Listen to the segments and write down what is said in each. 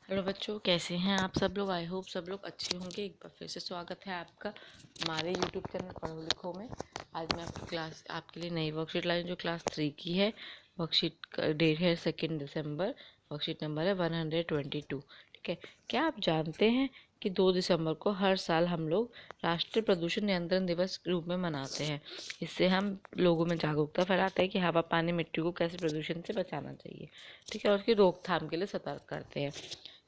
Hello बच्चों, कैसे हैं आप सब लोग। आई होप सब लोग अच्छे होंगे। एक बार फिर से स्वागत है आपका हमारे यूट्यूब चैनल पढ़ो लिखो में। आज मैं आपके लिए नई वर्कशीट लाई जो क्लास 3 की है। वर्कशीट का डेट है 2 दिसंबर। वर्कशीट नंबर है 122। ठीक है। क्या आप जानते हैं कि 2 दिसंबर को हर साल हम लोग राष्ट्रीय प्रदूषण नियंत्रण दिवस के रूप में मनाते हैं। इससे हम लोगों में जागरूकता फैलाते हैं कि हवा, पानी, मिट्टी को कैसे प्रदूषण से बचाना चाहिए। ठीक है। और उसकी रोकथाम के लिए सतर्क करते हैं।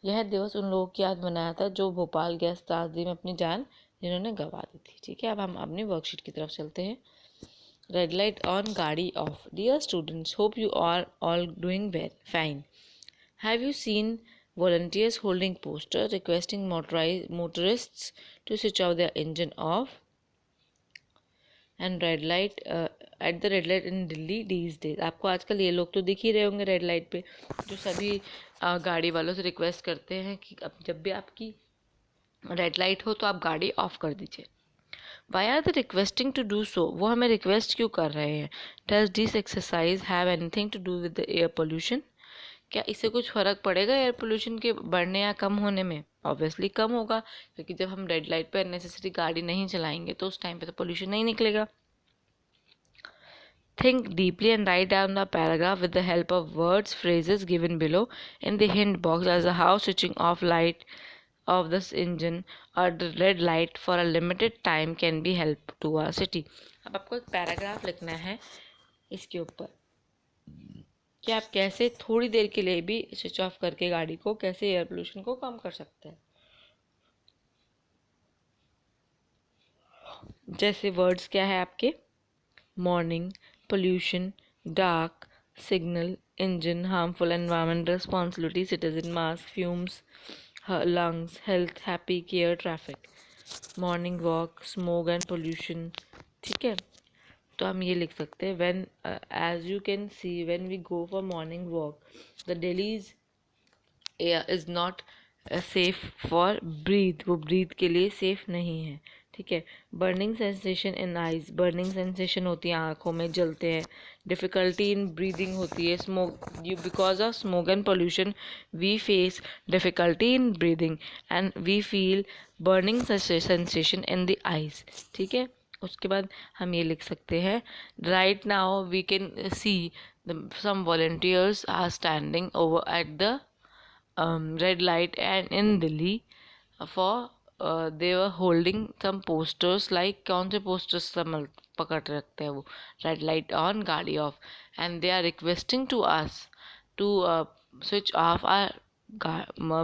यह दिवस उन लोगों की याद मनाया था जो भोपाल गैस त्रासदी में अपनी जान जिन्होंने गंवा दी थी। ठीक है। अब हम अपनी वर्कशीट की तरफ चलते हैं। रेड लाइट ऑन, गाड़ी off. Dear students, hope you are all doing well fine. Have you seen volunteers holding posters requesting motorists to switch off their engine off and red light at the red light in Delhi these days? आपको आजकल ये लोग तो दिख ही रहे होंगे red light पे, जो सभी गाड़ी वालों से रिक्वेस्ट करते हैं कि अब जब भी आपकी रेड लाइट हो तो आप गाड़ी ऑफ कर दीजिए। Why are the requesting to do so? वो हमें रिक्वेस्ट क्यों कर रहे हैं? Does this exercise have anything to do with the air pollution? क्या इससे कुछ फ़र्क पड़ेगा एयर पोल्यूशन के बढ़ने या कम होने में? ऑब्वियसली कम होगा, क्योंकि जब हम रेड लाइट पे अननेसेसरी गाड़ी नहीं चलाएंगे तो उस टाइम पे तो पोल्यूशन नहीं निकलेगा। Think deeply and write down the paragraph with the help of words, phrases given below in the hint box as to how switching off light of this engine or the red light for a limited time can be help to our city. अब आपको एक paragraph लिखना है इसके ऊपर कि आप कैसे थोड़ी देर के लिए भी स्विच ऑफ करके गाड़ी को कैसे एयर पोल्यूशन को कम कर सकते हैं। जैसे वर्ड्स क्या है आपके? Morning, pollution, dark, signal, engine, harmful environment, responsibility, citizen, mass, fumes, lungs, health, happy, care, traffic, morning walk, smoke and pollution। ठीक है। तो हम ये लिख सकते हैं when as you can see when we go for morning walk the Delhi's air is not safe for breathe। वो breathe के लिए safe नहीं है। ठीक है। बर्निंग सेंसेशन इन आइज, बर्निंग सेंसेशन होती है आँखों में, जलते हैं। डिफ़िकल्टी इन ब्रीदिंग होती है, smoke you because of smoke and pollution we face difficulty in breathing and we feel burning sensation in the eyes. ठीक है। उसके बाद हम ये लिख सकते हैं right now we can see some volunteers are standing over at the red light and in Delhi for they were holding some posters like कौन से posters संभल पकड़ रखते हैं वो? रेड लाइट ऑन, गाड़ी of, and they are requesting to us to switch off our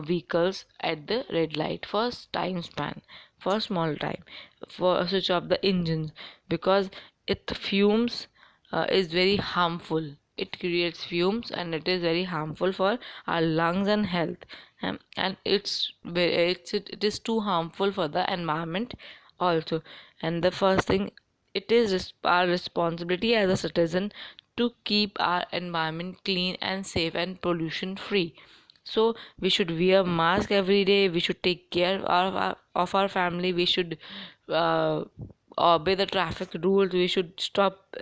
vehicles at the red light for time span, for small time, for switch off the engines because it fumes is very harmful. It creates fumes and it is very harmful for our lungs and health. And it is too harmful for the environment also. And the first thing, it is our responsibility as a citizen to keep our environment clean and safe and pollution free. So we should wear mask every day. We should take care of our family. We should obey the traffic rules. We should stop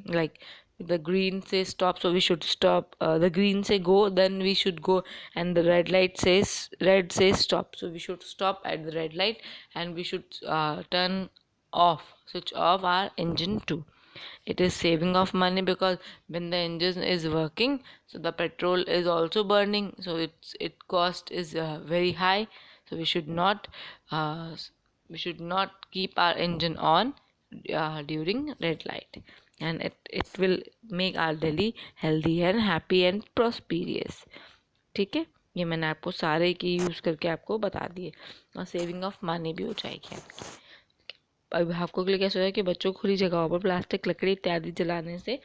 like the green says stop, so we should stop. The green say go, then we should go, and the red says stop, so we should stop at the red light, and we should switch off our engine too. It is saving of money because when the engine is working, so the petrol is also burning, so it cost is very high. So uh, we should not keep our engine on during red light, and it will make our Delhi healthy and happy and prosperous। ठीक है। ये मैंने आपको सारे की use करके आपको बता दिए, और सेविंग ऑफ मनी भी हो जाएगी आपकी। अभिभावकों के लिए क्या सोचा कि बच्चों को खुली जगहों पर प्लास्टिक, लकड़ी इत्यादि जलाने से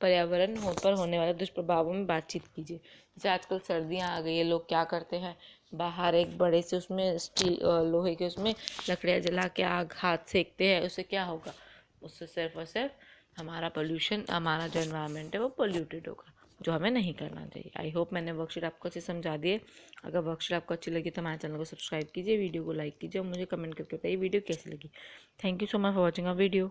पर्यावरण पर होने वाले दुष्प्रभावों में बातचीत कीजिए। जैसे आजकल सर्दियाँ आ गई है, लोग क्या करते हैं, बाहर एक बड़े से उसमें स्टील लोहे के उसमें लकड़ियाँ जला के आग हाथ सेकते हैं। उससे क्या होगा? उससे सिर्फ और सिर्फ हमारा पोल्यूशन, हमारा जो एनवायरनमेंट है वो पोल्यूटेड होगा, जो हमें नहीं करना चाहिए। आई होप मैंने वर्कशीट आपको अच्छे समझा दिए। अगर वर्कशीट आपको अच्छी लगी तो हमारे चैनल को सब्सक्राइब कीजिए, वीडियो को लाइक कीजिए और मुझे कमेंट करके बताइए वीडियो कैसी लगी। Thank you so much for watching a video.